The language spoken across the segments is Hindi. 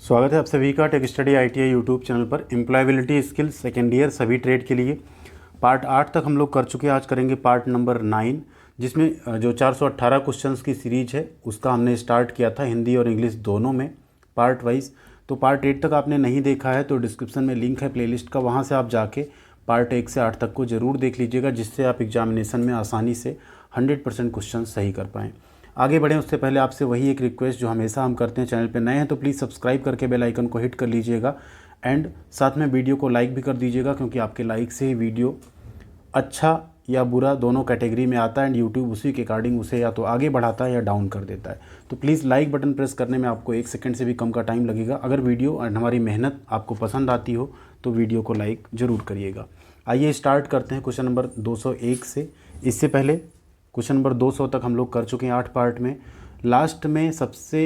स्वागत है आप सभी का tech study ITI YouTube channel पर। एम्प्लॉयबिलिटी स्किल्स सेकेंड ईयर सभी ट्रेड के लिए पार्ट 8 तक हम लोग कर चुके हैं। आज करेंगे पार्ट नंबर 9, जिसमें जो 418 क्वेश्चंस की सीरीज है उसका हमने स्टार्ट किया था हिंदी और इंग्लिश दोनों में पार्ट वाइज। तो पार्ट 8 तक आपने नहीं देखा है तो डिस्क्रिप्शन में लिंक है प्लेलिस्ट का, वहाँ से आप जाके पार्ट 1 से 8 तक को ज़रूर देख लीजिएगा, जिससे आप एग्जामिनेशन में आसानी से 100% क्वेश्चन सही कर पाएँ। आगे बढ़ें उससे पहले आपसे वही एक रिक्वेस्ट जो हमेशा हम करते हैं, चैनल पे नए हैं तो प्लीज़ सब्सक्राइब करके बेल आइकन को हिट कर लीजिएगा एंड साथ में वीडियो को लाइक भी कर दीजिएगा, क्योंकि आपके लाइक से ही वीडियो अच्छा या बुरा दोनों कैटेगरी में आता है एंड यूट्यूब उसी के अकॉर्डिंग उसे या तो आगे बढ़ाता है या डाउन कर देता है। तो प्लीज़ लाइक बटन प्रेस करने में आपको 1 सेकंड से भी कम का टाइम लगेगा। अगर वीडियो एंड हमारी मेहनत आपको पसंद आती हो तो वीडियो को लाइक ज़रूर करिएगा। आइए स्टार्ट करते हैं क्वेश्चन नंबर 201 से। इससे पहले क्वेश्चन नंबर 200 तक हम लोग कर चुके हैं 8 पार्ट में। लास्ट में सबसे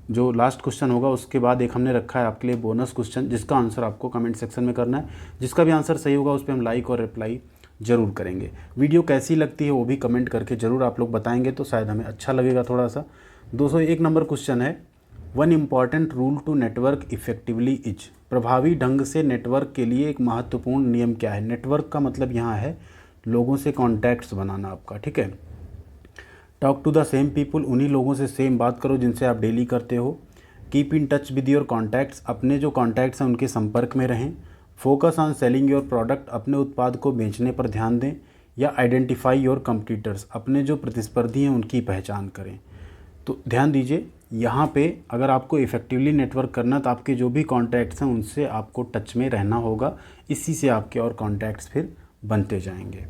जो लास्ट क्वेश्चन होगा उसके बाद एक हमने रखा है आपके लिए बोनस क्वेश्चन, जिसका आंसर आपको कमेंट सेक्शन में करना है। जिसका भी आंसर सही होगा उस पर हम लाइक और रिप्लाई ज़रूर करेंगे। वीडियो कैसी लगती है वो भी कमेंट करके ज़रूर आप लोग बताएंगे तो शायद हमें अच्छा लगेगा थोड़ा सा। 201 नंबर क्वेश्चन है, one important rule to network effectively is. प्रभावी ढंग से नेटवर्क के लिए एक महत्वपूर्ण नियम क्या है। नेटवर्क का मतलब यहाँ है लोगों से कॉन्टैक्ट्स बनाना आपका, ठीक है। Talk to the same people, उन्हीं लोगों से सेम बात करो जिनसे आप डेली करते हो। Keep in touch with your contacts, अपने जो कॉन्टैक्ट्स हैं उनके संपर्क में रहें। Focus on selling your product, अपने उत्पाद को बेचने पर ध्यान दें। या आइडेंटिफाई योर कम्पिटिटर्स, अपने जो प्रतिस्पर्धी हैं उनकी पहचान करें। तो ध्यान दीजिए यहाँ पे अगर आपको इफ़ेक्टिवली नेटवर्क करना तो आपके जो भी कॉन्टैक्ट्स हैं उनसे आपको टच में रहना होगा, इसी से आपके और कॉन्टैक्ट्स फिर बनते जाएंगे।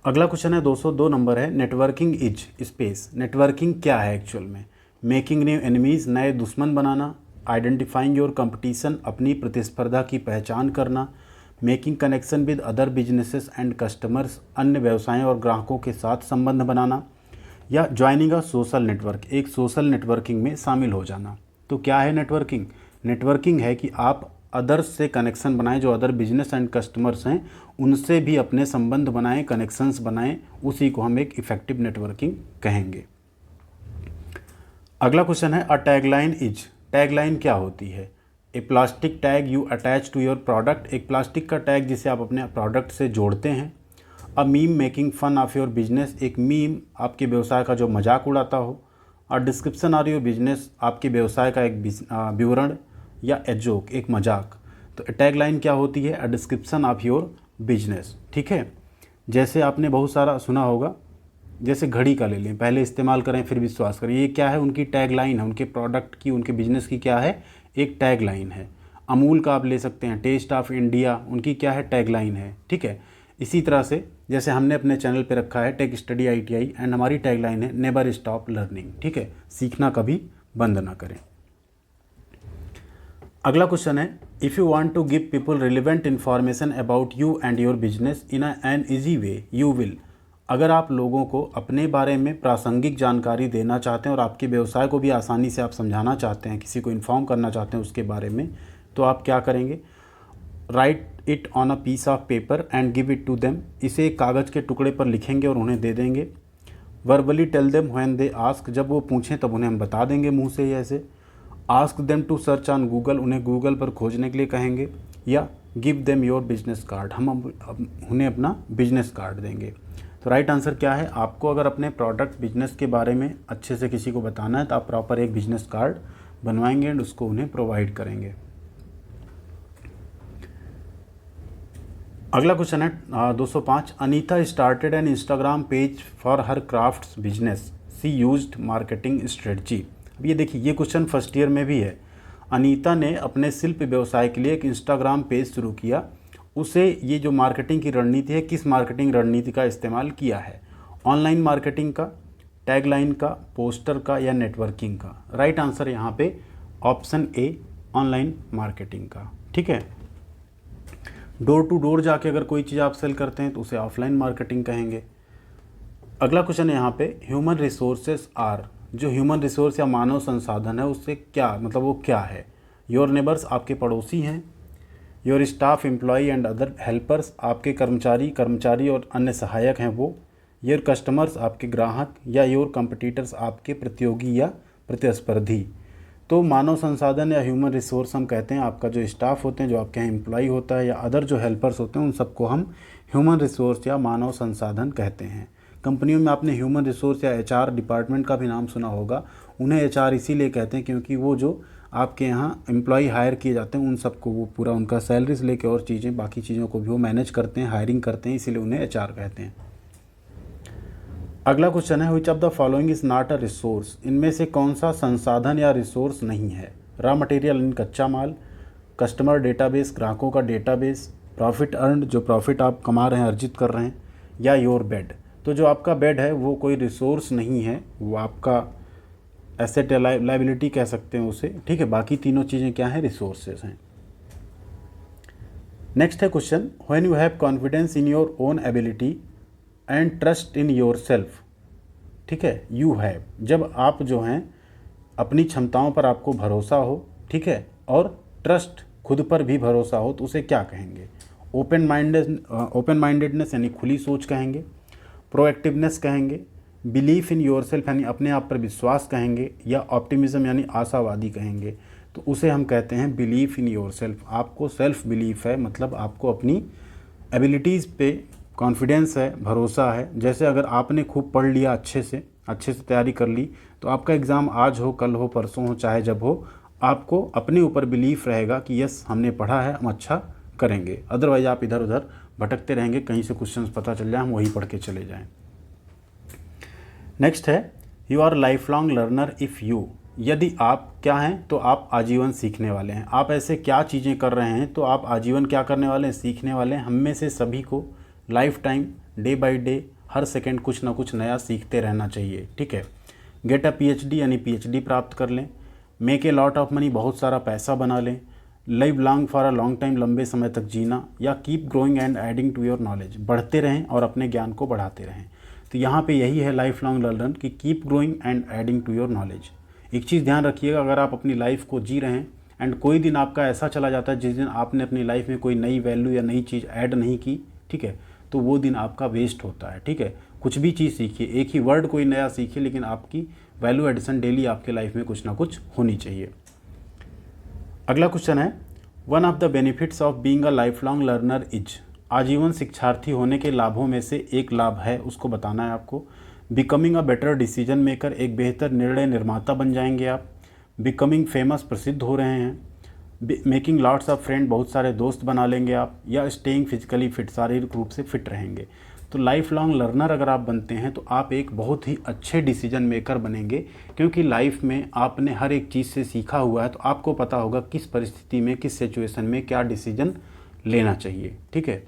अगला क्वेश्चन है 202 नंबर है, नेटवर्किंग इज स्पेस। नेटवर्किंग क्या है एक्चुअल में। मेकिंग न्यू एनिमीज़, नए दुश्मन बनाना। आइडेंटिफाइंग योर कंपटीशन, अपनी प्रतिस्पर्धा की पहचान करना। Making connection with other businesses and customers, अन्य व्यवसायों और ग्राहकों के साथ संबंध बनाना। या ज्वाइनिंग अ सोशल नेटवर्क, एक सोशल नेटवर्किंग में शामिल हो जाना। तो क्या है नेटवर्किंग। नेटवर्किंग है कि आप अदर्स से कनेक्शन बनाएं, जो अदर बिजनेस एंड कस्टमर्स हैं उनसे भी अपने संबंध बनाएं, कनेक्शंस बनाएं, उसी को हम एक इफेक्टिव नेटवर्किंग कहेंगे। अगला क्वेश्चन है, अ टैगलाइन इज। टैगलाइन क्या होती है। A plastic tag you attach to your product, एक प्लास्टिक का टैग जिसे आप अपने प्रोडक्ट से जोड़ते हैं। A meme making fun of your business, एक मीम आपके व्यवसाय का जो मजाक उड़ाता हो। A description of your business, आपके व्यवसाय का एक विवरण या ए जोक, एक मजाक। तो टैग लाइन क्या होती है, अ डिस्क्रिप्शन ऑफ योर बिजनेस, ठीक है। जैसे आपने बहुत सारा सुना होगा, जैसे घड़ी का ले लें, पहले इस्तेमाल करें फिर विश्वास करें, ये क्या है उनकी टैग लाइन है, उनके प्रोडक्ट की, उनके बिजनेस की क्या है, एक टैग लाइन है। अमूल का आप ले सकते हैं, टेस्ट ऑफ इंडिया, उनकी क्या है, टैग लाइन है, ठीक है। इसी तरह से जैसे हमने अपने चैनल पे रखा है टेक स्टडी ITI एंड हमारी टैग लाइन है नेवर स्टॉप लर्निंग, ठीक है, सीखना कभी बंद ना करें। अगला क्वेश्चन है, if you want to give people relevant information about you and your business in an easy way you will. अगर आप लोगों को अपने बारे में प्रासंगिक जानकारी देना चाहते हैं और आपके व्यवसाय को भी आसानी से आप समझाना चाहते हैं, किसी को इन्फॉर्म करना चाहते हैं उसके बारे में, तो आप क्या करेंगे, write it on a piece of paper and give it to them. इसे एक कागज़ के टुकड़े पर लिखेंगे और उन्हें दे देंगे। Verbally tell them when they ask, जब वो पूछें तब उन्हें हम बता देंगे मुँह से ऐसे। Ask them to search on Google, उन्हें गूगल पर खोजने के लिए कहेंगे। या give them your business card, हम उन्हें अपना बिजनेस कार्ड देंगे। तो राइट आंसर क्या है, आपको अगर अपने प्रोडक्ट बिजनेस के बारे में अच्छे से किसी को बताना है तो आप प्रॉपर एक बिजनेस कार्ड बनवाएंगे एंड उसको उन्हें प्रोवाइड करेंगे। अगला क्वेश्चन है 205, Anita started an Instagram page for her crafts business, she used marketing strategy. अब ये देखिए, ये क्वेश्चन फर्स्ट ईयर में भी है। अनीता ने अपने शिल्प व्यवसाय के लिए एक इंस्टाग्राम पेज शुरू किया, उसे ये जो मार्केटिंग की रणनीति है, किस मार्केटिंग रणनीति का इस्तेमाल किया है। ऑनलाइन मार्केटिंग का, टैगलाइन का, पोस्टर का या नेटवर्किंग का। राइट आंसर यहाँ पे ऑप्शन ए, ऑनलाइन मार्केटिंग का, ठीक है। डोर टू डोर जाके अगर कोई चीज़ आप सेल करते हैं तो उसे ऑफलाइन मार्केटिंग कहेंगे। अगला क्वेश्चन है यहाँ पे, ह्यूमन रिसोर्सेज आर। जो ह्यूमन रिसोर्स या मानव संसाधन है उससे क्या मतलब, वो क्या है। योर नेबर्स, आपके पड़ोसी हैं। Your staff employee and other helpers, आपके कर्मचारी और अन्य सहायक हैं वो। योर कस्टमर्स, आपके ग्राहक। या योर कंपटीटर्स, आपके प्रतियोगी या प्रतिस्पर्धी। तो मानव संसाधन या ह्यूमन रिसोर्स हम कहते हैं आपका जो स्टाफ होते हैं, जो आपके यहाँ एम्प्लॉई होता है या अदर जो हेल्पर्स होते हैं, उन सबको हम ह्यूमन रिसोर्स या मानव संसाधन कहते हैं। कंपनियों में आपने ह्यूमन रिसोर्स या एचआर डिपार्टमेंट का भी नाम सुना होगा। उन्हें एचआर इसीलिए कहते हैं क्योंकि वो जो आपके यहाँ एम्प्लॉई हायर किए जाते हैं उन सबको वो पूरा उनका सैलरी से लेकर और चीज़ें बाकी चीज़ों को भी वो मैनेज करते हैं, हायरिंग करते हैं, इसीलिए उन्हें एचआर कहते हैं। अगला क्वेश्चन है, which of the following is not a resource. इनमें से कौन सा संसाधन या रिसोर्स नहीं है? रॉ मटेरियल यानी कच्चा माल, कस्टमर डेटाबेस ग्राहकों का डेटाबेस, प्रॉफिट अर्न जो प्रॉफिट आप कमा रहे हैं, अर्जित कर रहे हैं, या योर बेड। तो जो आपका बेड है वो कोई रिसोर्स नहीं है, वो आपका एसेट या लाइबिलिटी कह सकते हैं उसे, ठीक है। बाकी तीनों चीज़ें क्या हैं? रिसोर्सेज हैं। नेक्स्ट है question, when you have confidence in your own ability and trust in your self, ठीक है। यू हैव, जब आप जो हैं अपनी क्षमताओं पर आपको भरोसा हो, ठीक है, और ट्रस्ट खुद पर भी भरोसा हो, तो उसे क्या कहेंगे? ओपन माइंडेडनेस यानी खुली सोच कहेंगे, प्रोएक्टिवनेस कहेंगे, बिलीफ इन योर सेल्फ यानी अपने आप पर विश्वास कहेंगे, या ऑप्टिमिज्म यानी आशावादी कहेंगे। तो उसे हम कहते हैं बिलीफ इन योर सेल्फ। आपको सेल्फ बिलीफ है, मतलब आपको अपनी एबिलिटीज़ पे कॉन्फिडेंस है, भरोसा है। जैसे अगर आपने खूब पढ़ लिया, अच्छे से तैयारी कर ली, तो आपका एग्ज़ाम आज हो, कल हो, परसों हो, चाहे जब हो, आपको अपने ऊपर बिलीफ रहेगा कि यस हमने पढ़ा है, हम अच्छा करेंगे। अदरवाइज आप इधर उधर भटकते रहेंगे, कहीं से क्वेश्चंस पता चल जाए, हम वही पढ़ के चले जाएं। नेक्स्ट है, you our life long learner if you. यदि आप क्या हैं, तो आप आजीवन सीखने वाले हैं। आप ऐसे क्या चीज़ें कर रहे हैं तो आप आजीवन क्या करने वाले हैं? सीखने वाले हैं। हम में से सभी को life time, day by day, हर सेकंड कुछ ना कुछ नया सीखते रहना चाहिए, ठीक है। गेट अ पीएचडी यानी पीएचडी प्राप्त कर लें, make a lot of money, बहुत सारा पैसा बना लें, live long for a long time, लंबे समय तक जीना, या keep growing and adding to your knowledge, बढ़ते रहें और अपने ज्ञान को बढ़ाते रहें। तो यहाँ पे यही है लाइफ लॉन्ग लर्नर कि keep growing and adding to your knowledge. एक चीज़ ध्यान रखिएगा, अगर आप अपनी लाइफ को जी रहे हैं एंड कोई दिन आपका ऐसा चला जाता है जिस दिन आपने अपनी लाइफ में कोई नई वैल्यू या नई चीज़ ऐड नहीं की, ठीक है, तो वो दिन आपका वेस्ट होता है, ठीक है। कुछ भी चीज़ सीखिए, एक ही वर्ड कोई नया सीखिए, लेकिन आपकी वैल्यू एडिशन डेली आपके लाइफ में कुछ ना कुछ होनी चाहिए। अगला क्वेश्चन है, one of the benefits of being a life long learner is. आजीवन शिक्षार्थी होने के लाभों में से एक लाभ है, उसको बताना है आपको। Becoming a better decision maker, एक बेहतर निर्णय निर्माता बन जाएंगे आप। बिकमिंग फेमस, प्रसिद्ध हो रहे हैं। मेकिंग लॉट्स ऑफ फ्रेंड, बहुत सारे दोस्त बना लेंगे आप। या स्टेइंग फिजिकली फिट, शारीरिक रूप से फिट रहेंगे। तो लाइफ लॉन्ग लर्नर अगर आप बनते हैं तो आप एक बहुत ही अच्छे डिसीजन मेकर बनेंगे, क्योंकि लाइफ में आपने हर एक चीज़ से सीखा हुआ है, तो आपको पता होगा किस परिस्थिति में, किस सिचुएशन में क्या डिसीजन लेना चाहिए, ठीक है।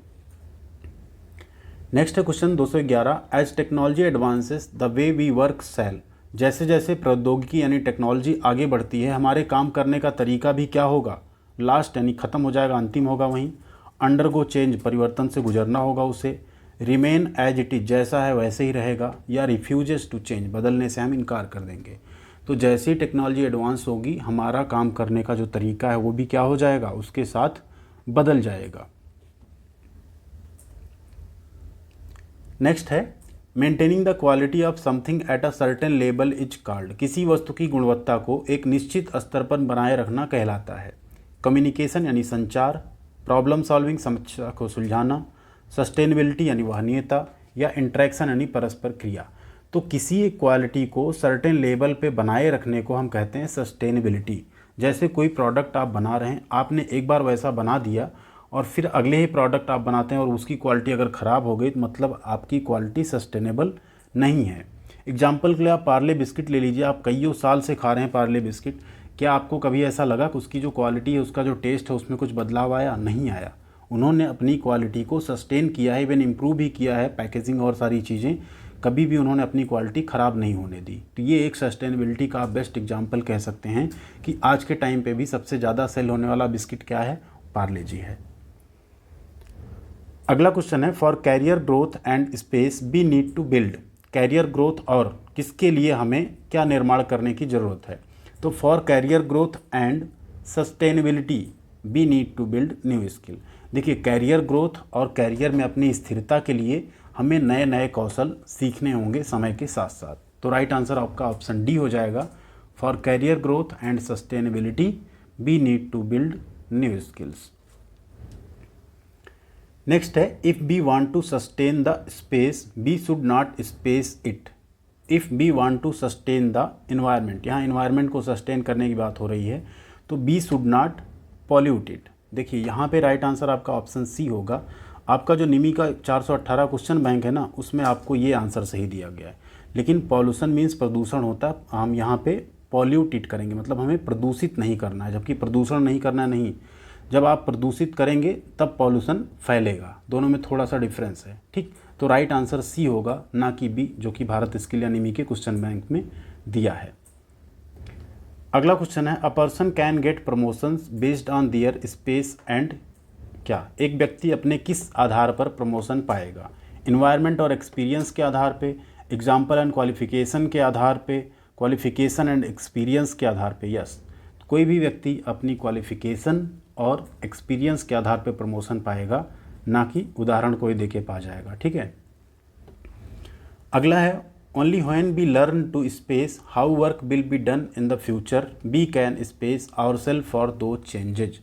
नेक्स्ट है question 211, as technology advances the way we work sell. जैसे जैसे प्रौद्योगिकी यानी टेक्नोलॉजी आगे बढ़ती है, हमारे काम करने का तरीका भी क्या होगा? लास्ट यानी ख़त्म हो जाएगा, अंतिम होगा। वहीं अंडरगो चेंज, परिवर्तन से गुजरना होगा उसे। रिमेन एज इट इज़, जैसा है वैसे ही रहेगा। या रिफ्यूजेस टू चेंज, बदलने से हम इनकार कर देंगे। तो जैसे ही टेक्नोलॉजी एडवांस होगी, हमारा काम करने का जो तरीका है वो भी क्या हो जाएगा? उसके साथ बदल जाएगा। नेक्स्ट है, maintaining the quality of something at a certain level is called. किसी वस्तु की गुणवत्ता को एक निश्चित स्तर पर बनाए रखना कहलाता है। कम्युनिकेशन यानी संचार, प्रॉब्लम सॉल्विंग, समस्या को सुलझाना, सस्टेनेबिलिटी यानी वहनीयता, या इंटरेक्शन यानी परस्पर क्रिया। तो किसी एक क्वालिटी को सर्टेन लेवल पे बनाए रखने को हम कहते हैं सस्टेनेबिलिटी। जैसे कोई प्रोडक्ट आप बना रहे हैं, आपने एक बार वैसा बना दिया और फिर अगले ही प्रोडक्ट आप बनाते हैं और उसकी क्वालिटी अगर ख़राब हो गई, तो मतलब आपकी क्वालिटी सस्टेनेबल नहीं है। एग्जाम्पल के लिए आप पार्ले बिस्किट ले लीजिए, आप कईयों साल से खा रहे हैं पार्ले बिस्किट, क्या आपको कभी ऐसा लगा कि उसकी जो क्वालिटी है, उसका जो टेस्ट है, उसमें कुछ बदलाव आया? नहीं आया। उन्होंने अपनी क्वालिटी को सस्टेन किया है, इवन इम्प्रूव भी किया है, पैकेजिंग और सारी चीज़ें, कभी भी उन्होंने अपनी क्वालिटी ख़राब नहीं होने दी। तो ये एक सस्टेनेबिलिटी का आप बेस्ट एग्जाम्पल कह सकते हैं कि आज के टाइम पे भी सबसे ज़्यादा सेल होने वाला बिस्किट क्या है? पार्ले जी है। अगला क्वेश्चन है, for career growth and space we need to build. Career growth और किसके लिए हमें क्या निर्माण करने की ज़रूरत है? तो for career growth and sustainability we need to build new skill. देखिए, कैरियर ग्रोथ और कैरियर में अपनी स्थिरता के लिए हमें नए नए कौशल सीखने होंगे समय के साथ साथ। तो राइट आंसर आपका ऑप्शन डी हो जाएगा। For career growth and sustainability we need to build new skills. Next है, if we want to sustain the space we should not space it. If we want to sustain the environment, यहाँ इन्वायरमेंट को सस्टेन करने की बात हो रही है, तो we should not pollute it. देखिए यहाँ पे राइट आंसर आपका ऑप्शन सी होगा। आपका जो निमी का 418 क्वेश्चन बैंक है ना, उसमें आपको ये आंसर सही दिया गया है। लेकिन पॉल्यूशन मीन्स प्रदूषण होता है, हम यहाँ पे पॉल्यूट इट करेंगे, मतलब हमें प्रदूषित नहीं करना है, जबकि प्रदूषण नहीं करना नहीं। जब आप प्रदूषित करेंगे तब पॉल्यूशन फैलेगा, दोनों में थोड़ा सा डिफरेंस है, ठीक। तो राइट आंसर सी होगा, ना कि बी, जो कि भारत स्किल या निमी के क्वेश्चन बैंक में दिया है। अगला क्वेश्चन है, a person can get promotions based on their space and क्या। एक व्यक्ति अपने किस आधार पर प्रमोशन पाएगा? इन्वायरमेंट और एक्सपीरियंस के आधार पे, एग्जाम्पल एंड क्वालिफिकेशन के आधार पे, क्वालिफिकेशन एंड एक्सपीरियंस के आधार पे। यस, कोई भी व्यक्ति अपनी क्वालिफिकेशन और एक्सपीरियंस के आधार पे प्रमोशन पाएगा, ना कि उदाहरण कोई देके पा जाएगा, ठीक है। अगला है, only when we learn to space how work will be done in the future we can space ourself for दो चेंजेज।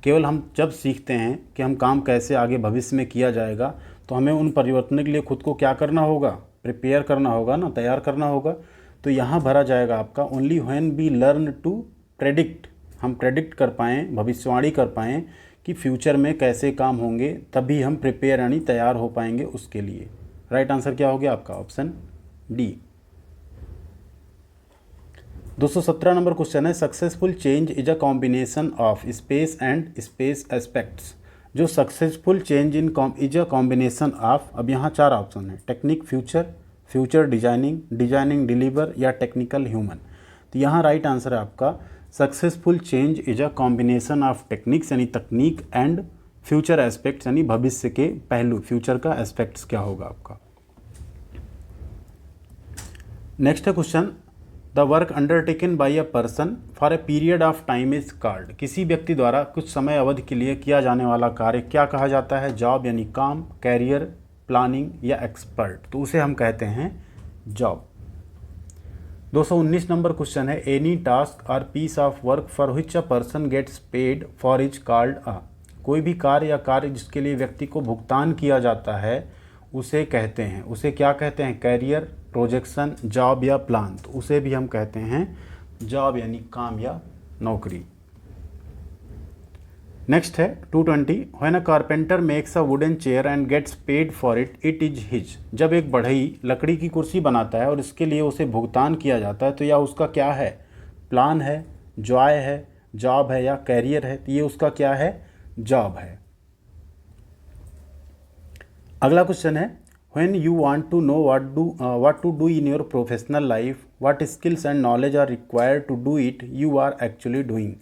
केवल हम जब सीखते हैं कि हम काम कैसे आगे भविष्य में किया जाएगा, तो हमें उन परिवर्तनों के लिए खुद को क्या करना होगा? प्रिपेयर करना होगा ना, तैयार करना होगा। तो यहाँ भरा जाएगा आपका only when we learn to predict. हम प्रेडिक्ट कर पाएँ, भविष्यवाणी कर पाएँ कि फ्यूचर में कैसे काम होंगे, तभी हम प्रिपेयर यानी तैयार हो पाएंगे उसके लिए। राइट आंसर क्या हो गया आपका? Option D. 217 नंबर क्वेश्चन है, successful change is a combination of space and space aspects. जो successful change in is a combination of, अब यहाँ 4 ऑप्शन है, technique future, future designing, designing deliver या टेक्निकल ह्यूमन। तो यहाँ राइट आंसर है आपका successful change is a combination of techniques यानी तकनीक एंड फ्यूचर एस्पेक्ट्स यानी भविष्य के पहलू, फ्यूचर का एस्पेक्ट्स क्या होगा आपका। नेक्स्ट है question, the work undertaken by a person for a period of time is called. किसी व्यक्ति द्वारा कुछ समय अवधि के लिए किया जाने वाला कार्य क्या कहा जाता है? जॉब यानी काम, कैरियर, प्लानिंग या एक्सपर्ट। तो उसे हम कहते हैं जॉब। 219 नंबर क्वेश्चन है, any task or piece of work for which a person gets paid for is called a. कोई भी कार्य या कार्य जिसके लिए व्यक्ति को भुगतान किया जाता है उसे कहते हैं, उसे क्या कहते हैं? कैरियर, प्रोजेक्शन, जॉब या प्लान। तो उसे भी हम कहते हैं जॉब यानी काम या नौकरी। नेक्स्ट है 220, when a carpenter makes a wooden chair and gets paid for it, it is his. जब एक बढ़ई लकड़ी की कुर्सी बनाता है और इसके लिए उसे भुगतान किया जाता है, तो यह उसका क्या है? प्लान है, जॉय है, जॉब है या कैरियर है? तो ये उसका क्या है? जॉब है। अगला क्वेश्चन है, when you want to know what to do in your professional life, what skills and knowledge are required to do it, you are actually doing.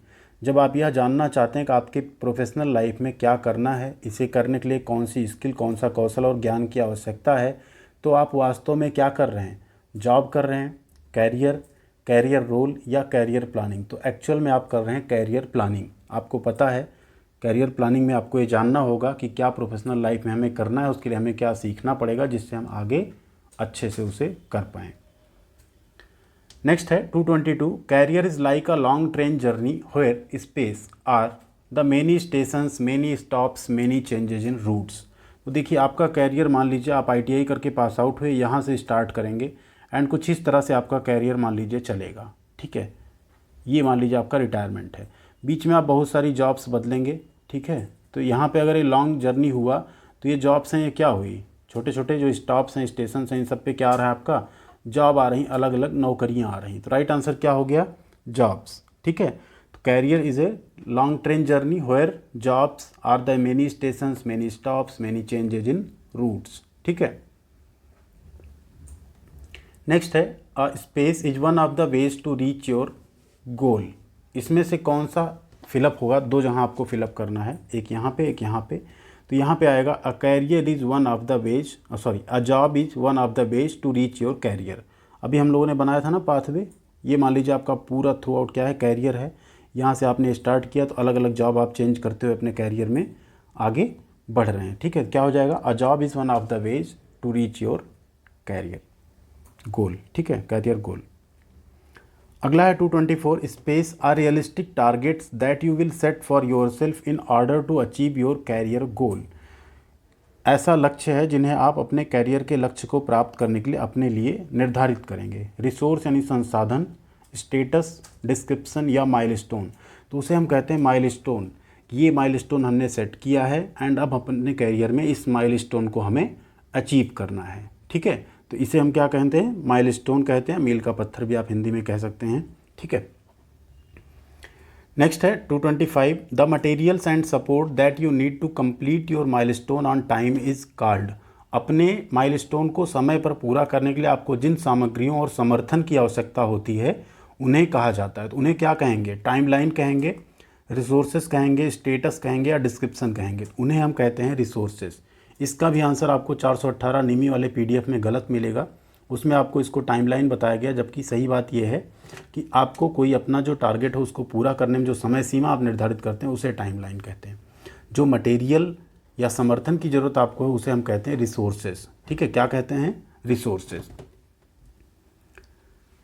जब आप यह जानना चाहते हैं कि आपके प्रोफेशनल लाइफ में क्या करना है, इसे करने के लिए कौन सी स्किल, कौन सा कौशल और ज्ञान की आवश्यकता है, तो आप वास्तव में क्या कर रहे हैं? जॉब कर रहे हैं, कैरियर, कैरियर रोल या कैरियर प्लानिंग। तो एक्चुअल में आप कर रहे हैं कैरियर प्लानिंग। आपको पता है कैरियर प्लानिंग में आपको ये जानना होगा कि क्या प्रोफेशनल लाइफ में हमें करना है, उसके लिए हमें क्या सीखना पड़ेगा जिससे हम आगे अच्छे से उसे कर पाएँ। नेक्स्ट है 222, career is like a long train journey where space are the many stations, many stops, many changes in routes. तो देखिए आपका कैरियर, मान लीजिए आप ITI करके पास आउट हुए, यहाँ से स्टार्ट करेंगे एंड कुछ इस तरह से आपका कैरियर मान लीजिए चलेगा, ठीक है। ये मान लीजिए आपका रिटायरमेंट है, बीच में आप बहुत सारी जॉब्स बदलेंगे, ठीक है। तो यहाँ पे अगर ये लॉन्ग जर्नी हुआ तो ये जॉब्स हैं, ये क्या हुई? छोटे छोटे जो स्टॉप्स हैं, स्टेशन हैं, इन सब पे क्या आ रहा है आपका? जॉब आ रही, अलग अलग नौकरियाँ आ रही। तो राइट आंसर क्या हो गया? जॉब्स, ठीक है। तो career is a long train journey where jobs are the many stations, many stops, many changes in routes, ठीक है। नेक्स्ट है, a space is one of the ways to reach your goal. इसमें से कौन सा फिलअप होगा? 2 जहाँ आपको फिलअप करना है, एक यहाँ पे, एक यहाँ पे। तो यहाँ पे आएगा a career is one of the ways, a job is one of the ways to reach your career. अभी हम लोगों ने बनाया था ना पाथवे, ये मान लीजिए आपका पूरा थ्रू आउट क्या है? कैरियर है। यहाँ से आपने स्टार्ट किया तो अलग अलग जॉब आप चेंज करते हुए अपने कैरियर में आगे बढ़ रहे हैं, ठीक है। क्या हो जाएगा? A job is one of the ways to reach your career goal, ठीक है, कैरियर गोल। अगला है 224, space are realistic targets that you will set for yourself in order to achieve your career goal. ऐसा लक्ष्य है जिन्हें आप अपने कैरियर के लक्ष्य को प्राप्त करने के लिए अपने लिए निर्धारित करेंगे। रिसोर्स यानी संसाधन, स्टेटस, डिस्क्रिप्शन या माइलस्टोन। तो उसे हम कहते हैं माइलस्टोन। ये माइलस्टोन हमने सेट किया है एंड अब अपने कैरियर में इस माइलस्टोन को हमें अचीव करना है। ठीक है, तो इसे हम क्या कहते हैं? माइलस्टोन कहते हैं। मील का पत्थर भी आप हिंदी में कह सकते हैं। ठीक है, नेक्स्ट है 225, the materials and support that you need to complete your milestone on time is called. अपने माइलस्टोन को समय पर पूरा करने के लिए आपको जिन सामग्रियों और समर्थन की आवश्यकता होती है उन्हें कहा जाता है। तो उन्हें क्या कहेंगे? टाइमलाइन कहेंगे, रिसोर्सेज कहेंगे, स्टेटस कहेंगे या डिस्क्रिप्शन कहेंगे। उन्हें हम कहते हैं रिसोर्सेज। इसका भी आंसर आपको 418 निमी वाले PDF में गलत मिलेगा। उसमें आपको इसको टाइमलाइन बताया गया, जबकि सही बात यह है कि आपको कोई अपना जो टारगेट हो उसको पूरा करने में जो समय सीमा आप निर्धारित करते हैं उसे टाइमलाइन कहते हैं। जो मटेरियल या समर्थन की ज़रूरत आपको है उसे हम कहते हैं रिसोर्सेज। ठीक है, क्या कहते हैं? रिसोर्सेज।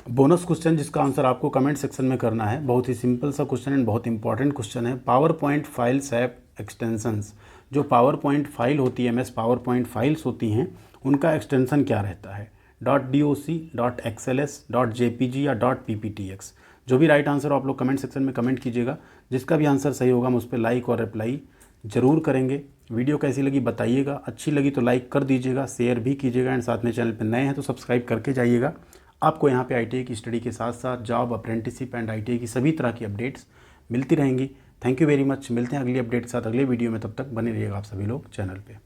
बोनस क्वेश्चन जिसका आंसर आपको कमेंट सेक्शन में करना है। बहुत ही सिंपल सा क्वेश्चन एंड बहुत इंपॉर्टेंट क्वेश्चन है। Power point files app extensions, जो पावर पॉइंट फाइल होती है, MS पावर पॉइंट फाइल्स होती हैं, उनका एक्सटेंशन क्या रहता है? .doc, .xls, .jpg या .pptx। जो भी राइट आंसर हो आप लोग कमेंट सेक्शन में कमेंट कीजिएगा। जिसका भी आंसर सही होगा हम उस पर लाइक और रिप्लाई ज़रूर करेंगे। वीडियो कैसी लगी बताइएगा। अच्छी लगी तो लाइक कर दीजिएगा, शेयर भी कीजिएगा एंड साथ में चैनल पर नए हैं तो सब्सक्राइब करके जाइएगा। आपको यहाँ पे ITI की स्टडी के साथ साथ जॉब, अप्रेंटिसशिप एंड ITI की सभी तरह की अपडेट्स मिलती रहेंगी। Thank you very much. मिलते हैं अगली अपडेट के साथ अगले वीडियो में। तब तक बने रहिएगा आप सभी लोग चैनल पे।